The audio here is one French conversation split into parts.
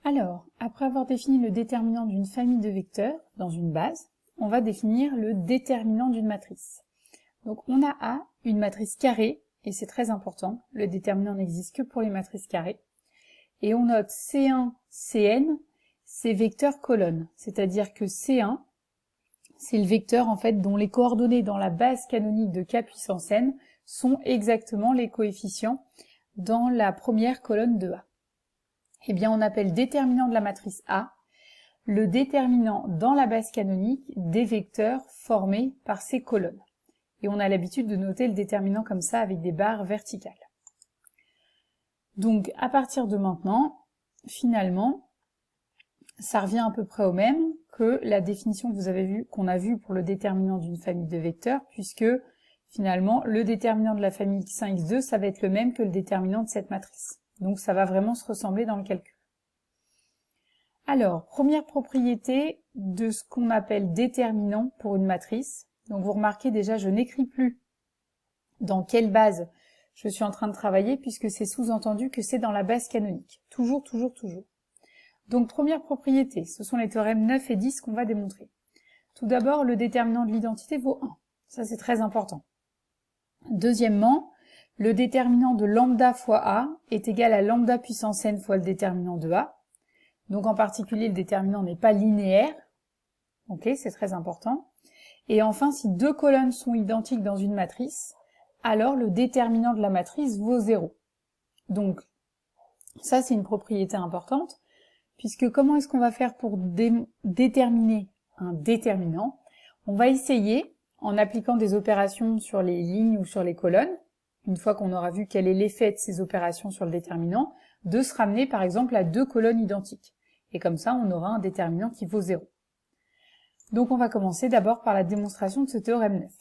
Alors, après avoir défini le déterminant d'une famille de vecteurs dans une base, on va définir le déterminant d'une matrice. Donc on a A, une matrice carrée, et c'est très important, le déterminant n'existe que pour les matrices carrées. Et on note C1, Cn, c'est vecteur colonne, c'est-à-dire que C1, c'est le vecteur en fait dont les coordonnées dans la base canonique de K puissance n sont exactement les coefficients dans la première colonne de A. Eh bien on appelle déterminant de la matrice A le déterminant dans la base canonique des vecteurs formés par ces colonnes. Et on a l'habitude de noter le déterminant comme ça avec des barres verticales. Donc à partir de maintenant, finalement, ça revient à peu près au même que la définition que vous avez vue, qu'on a vue pour le déterminant d'une famille de vecteurs, puisque finalement le déterminant de la famille x1, x2, ça va être le même que le déterminant de cette matrice. Donc ça va vraiment se ressembler dans le calcul. Alors, première propriété de ce qu'on appelle déterminant pour une matrice. Donc vous remarquez déjà, je n'écris plus dans quelle base je suis en train de travailler, puisque c'est sous-entendu que c'est dans la base canonique. Toujours, toujours, toujours. Donc première propriété, ce sont les théorèmes 9 et 10 qu'on va démontrer. Tout d'abord, le déterminant de l'identité vaut 1. Ça, c'est très important. Deuxièmement, le déterminant de lambda fois A est égal à lambda puissance n fois le déterminant de A. Donc en particulier, le déterminant n'est pas linéaire. Ok, c'est très important. Et enfin, si deux colonnes sont identiques dans une matrice, alors le déterminant de la matrice vaut 0. Donc, ça c'est une propriété importante, puisque comment est-ce qu'on va faire pour déterminer un déterminant? On va essayer, en appliquant des opérations sur les lignes ou sur les colonnes, une fois qu'on aura vu quel est l'effet de ces opérations sur le déterminant, de se ramener par exemple à deux colonnes identiques. Et comme ça, on aura un déterminant qui vaut 0. Donc on va commencer d'abord par la démonstration de ce théorème 9.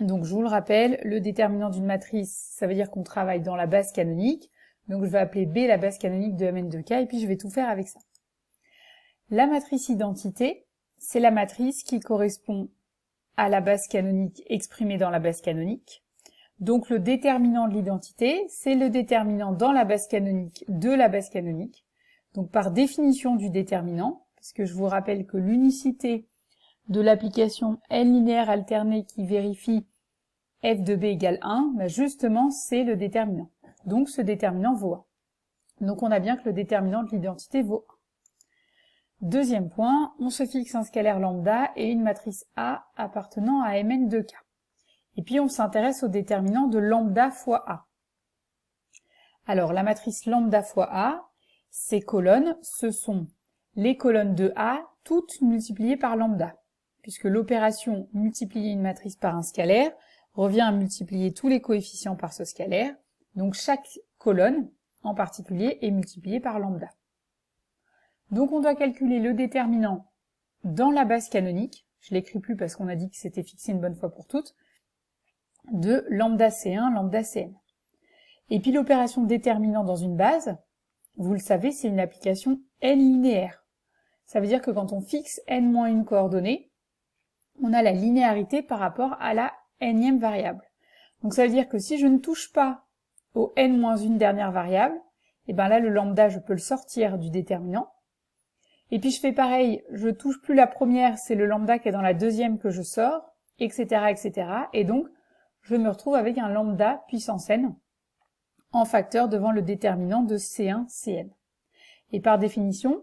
Donc je vous le rappelle, le déterminant d'une matrice, ça veut dire qu'on travaille dans la base canonique. Donc je vais appeler B la base canonique de Mn de K, et puis je vais tout faire avec ça. La matrice identité, c'est la matrice qui correspond à la base canonique exprimée dans la base canonique. Donc le déterminant de l'identité, c'est le déterminant dans la base canonique de la base canonique. Donc par définition du déterminant, parce que je vous rappelle que l'unicité de l'application n linéaire alternée qui vérifie f de b égale 1, bah justement c'est le déterminant. Donc ce déterminant vaut 1. Donc on a bien que le déterminant de l'identité vaut 1. Deuxième point, on se fixe un scalaire lambda et une matrice A appartenant à Mn de K. Et puis on s'intéresse au déterminant de lambda fois A. Alors la matrice lambda fois A, ces colonnes, ce sont les colonnes de A, toutes multipliées par lambda, puisque l'opération multiplier une matrice par un scalaire revient à multiplier tous les coefficients par ce scalaire, donc chaque colonne, en particulier, est multipliée par lambda. Donc on doit calculer le déterminant dans la base canonique, je l'écris plus parce qu'on a dit que c'était fixé une bonne fois pour toutes, de lambda C1, lambda Cn. Et puis l'opération déterminant dans une base, vous le savez, c'est une application n linéaire. Ça veut dire que quand on fixe n-1 coordonnée, on a la linéarité par rapport à la nème variable. Donc ça veut dire que si je ne touche pas au n-1 dernière variable, et bien là le lambda je peux le sortir du déterminant. Et puis je fais pareil, je touche plus la première, c'est le lambda qui est dans la deuxième que je sors, etc., etc. Et donc je me retrouve avec un lambda puissance n en facteur devant le déterminant de C1, Cn. Et par définition,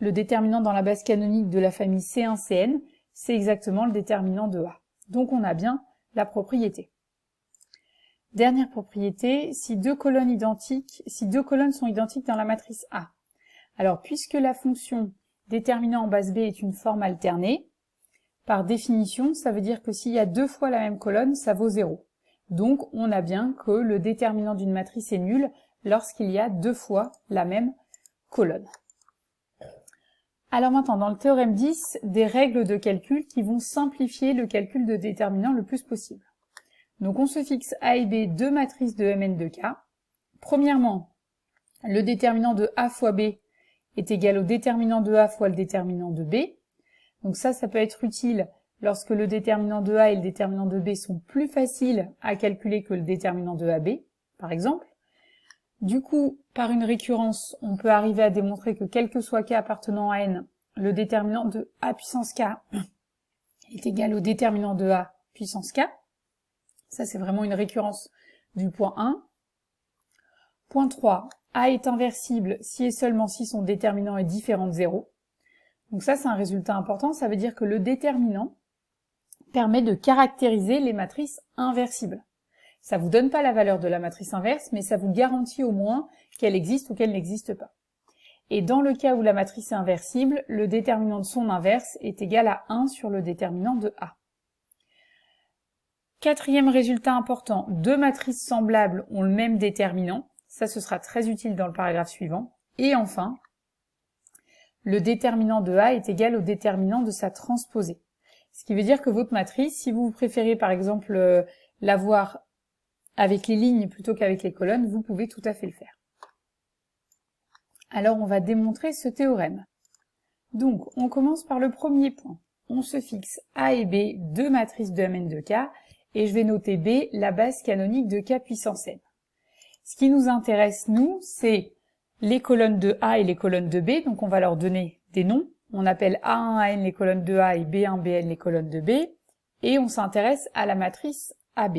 le déterminant dans la base canonique de la famille C1, Cn, c'est exactement le déterminant de A. Donc on a bien la propriété. Dernière propriété, si deux colonnes sont identiques dans la matrice A. Alors puisque la fonction déterminant en base B est une forme alternée, par définition, ça veut dire que s'il y a deux fois la même colonne, ça vaut 0. Donc on a bien que le déterminant d'une matrice est nul lorsqu'il y a deux fois la même colonne. Alors maintenant, dans le théorème 10, des règles de calcul qui vont simplifier le calcul de déterminant le plus possible. Donc on se fixe A et B deux matrices de Mn de K. Premièrement, le déterminant de A fois B est égal au déterminant de A fois le déterminant de B. Donc ça peut être utile lorsque le déterminant de A et le déterminant de B sont plus faciles à calculer que le déterminant de AB, par exemple. Du coup, par une récurrence, on peut arriver à démontrer que quel que soit k appartenant à n, le déterminant de a puissance k est égal au déterminant de a puissance k. Ça, c'est vraiment une récurrence du point 1. Point 3, a est inversible si et seulement si son déterminant est différent de 0. Donc ça, c'est un résultat important. Ça veut dire que le déterminant permet de caractériser les matrices inversibles. Ça vous donne pas la valeur de la matrice inverse, mais ça vous garantit au moins qu'elle existe ou qu'elle n'existe pas. Et dans le cas où la matrice est inversible, le déterminant de son inverse est égal à 1 sur le déterminant de A. Quatrième résultat important, deux matrices semblables ont le même déterminant. Ça, ce sera très utile dans le paragraphe suivant. Et enfin, le déterminant de A est égal au déterminant de sa transposée. Ce qui veut dire que votre matrice, si vous préférez par exemple l'avoir avec les lignes plutôt qu'avec les colonnes, vous pouvez tout à fait le faire. Alors on va démontrer ce théorème. Donc on commence par le premier point. On se fixe A et B, deux matrices de Mn de K, et je vais noter B, la base canonique de K puissance n. Ce qui nous intéresse, nous, c'est les colonnes de A et les colonnes de B, donc on va leur donner des noms. On appelle A1, AN les colonnes de A et B1, BN les colonnes de B, et on s'intéresse à la matrice AB.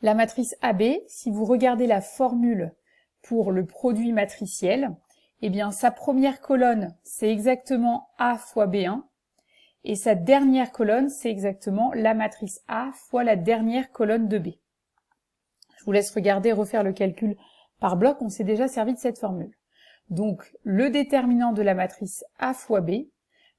La matrice AB, si vous regardez la formule pour le produit matriciel, eh bien sa première colonne, c'est exactement A fois B1, et sa dernière colonne, c'est exactement la matrice A fois la dernière colonne de B. Je vous laisse regarder, refaire le calcul par bloc, on s'est déjà servi de cette formule. Donc le déterminant de la matrice A fois B,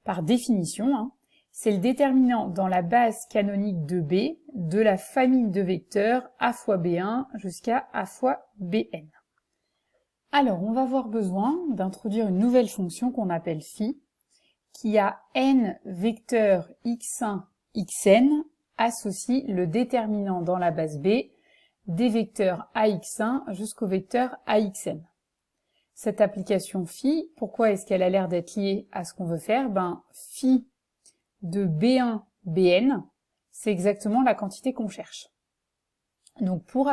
par définition, c'est le déterminant dans la base canonique de B de la famille de vecteurs A fois B1 jusqu'à A fois Bn. Alors, on va avoir besoin d'introduire une nouvelle fonction qu'on appelle phi, qui a n vecteurs x1, xn, associe le déterminant dans la base B des vecteurs ax1 jusqu'au vecteur axn. Cette application phi, pourquoi est-ce qu'elle a l'air d'être liée à ce qu'on veut faire? Phi de B1, Bn, c'est exactement la quantité qu'on cherche. Donc pour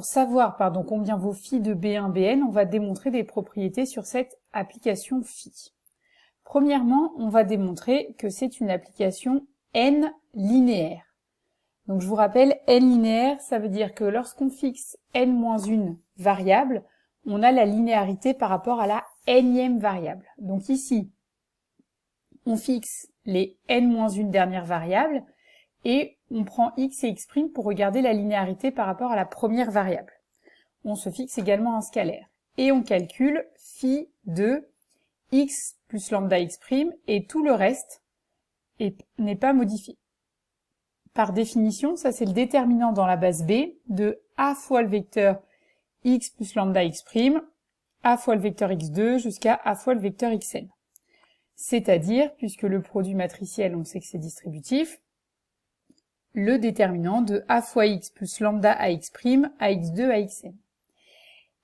savoir combien vaut phi de B1, Bn, on va démontrer des propriétés sur cette application phi. Premièrement, on va démontrer que c'est une application n linéaire. Donc je vous rappelle, n linéaire, ça veut dire que lorsqu'on fixe n-1 variable, on a la linéarité par rapport à la nème variable. Donc ici, on fixe les n-1 dernières variables et on prend x et x' pour regarder la linéarité par rapport à la première variable. On se fixe également un scalaire. Et on calcule phi de x plus lambda x' et tout le reste n'est pas modifié. Par définition, ça c'est le déterminant dans la base B de a fois le vecteur x plus lambda x', a fois le vecteur x2 jusqu'à a fois le vecteur xn. C'est-à-dire, puisque le produit matriciel, on sait que c'est distributif, le déterminant de a fois x plus lambda ax', ax2, axn.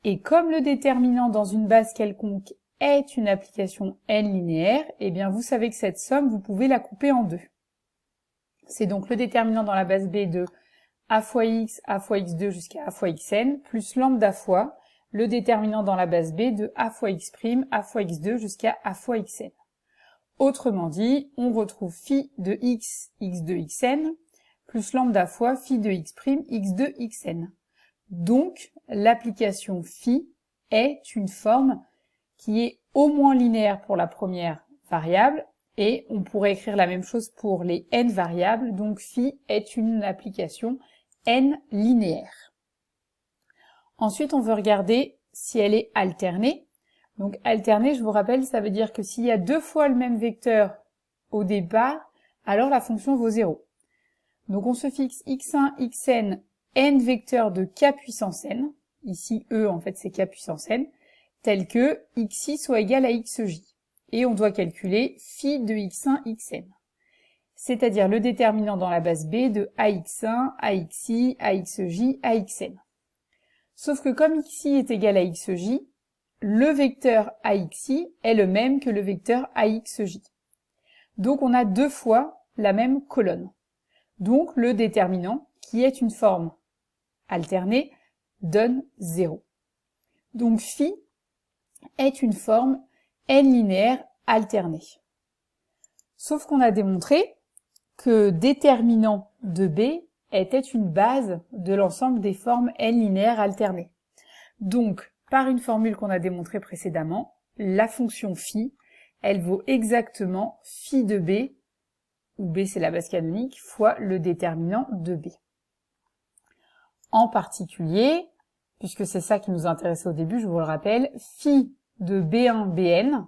Et comme le déterminant dans une base quelconque est une application n linéaire, eh bien vous savez que cette somme, vous pouvez la couper en deux. C'est donc le déterminant dans la base B de a fois x2 jusqu'à a fois xn, plus lambda fois le déterminant dans la base B de a fois x', a fois x2 jusqu'à a fois xn. Autrement dit, on retrouve phi de x, x2, xn, plus lambda fois phi de x', x2, xn. Donc, l'application phi est une forme qui est au moins linéaire pour la première variable, et on pourrait écrire la même chose pour les n variables, donc phi est une application n linéaire. Ensuite, on veut regarder si elle est alternée. Donc alternée, je vous rappelle, ça veut dire que s'il y a deux fois le même vecteur au départ, alors la fonction vaut 0. Donc on se fixe x1, xn, n vecteurs de k puissance n, ici e en fait c'est k puissance n, tel que xi soit égal à xj. Et on doit calculer phi de x1, xn. C'est-à-dire le déterminant dans la base B de ax1, axi, axj, axn. Sauf que comme xi est égal à xj, le vecteur axi est le même que le vecteur axj. Donc on a deux fois la même colonne. Donc le déterminant, qui est une forme alternée, donne 0. Donc phi est une forme n linéaire alternée. Sauf qu'on a démontré que déterminant de B était une base de l'ensemble des formes n linéaires alternées. Donc, par une formule qu'on a démontrée précédemment, la fonction phi, elle vaut exactement phi de B, où B c'est la base canonique, fois le déterminant de B. En particulier, puisque c'est ça qui nous intéressait au début, je vous le rappelle, phi de B1 Bn,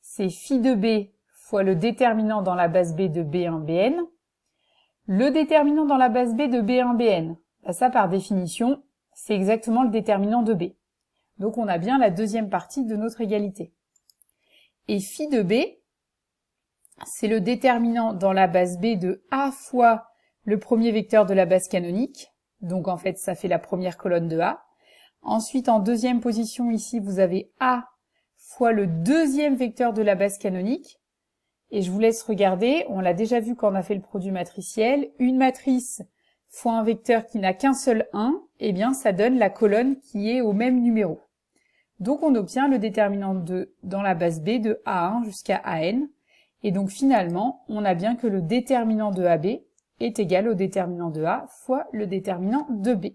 c'est phi de B fois le déterminant dans la base B de B1 Bn. Le déterminant dans la base B de B1 Bn, ça par définition, c'est exactement le déterminant de B. Donc on a bien la deuxième partie de notre égalité. Et phi de B, c'est le déterminant dans la base B de A fois le premier vecteur de la base canonique. Donc en fait, ça fait la première colonne de A. Ensuite, en deuxième position, ici, vous avez A fois le deuxième vecteur de la base canonique. Et je vous laisse regarder, on l'a déjà vu quand on a fait le produit matriciel, une matrice fois un vecteur qui n'a qu'un seul 1, eh bien ça donne la colonne qui est au même numéro. Donc on obtient le déterminant dans la base B de A1 jusqu'à AN. Et donc finalement, on a bien que le déterminant de AB est égal au déterminant de A fois le déterminant de B.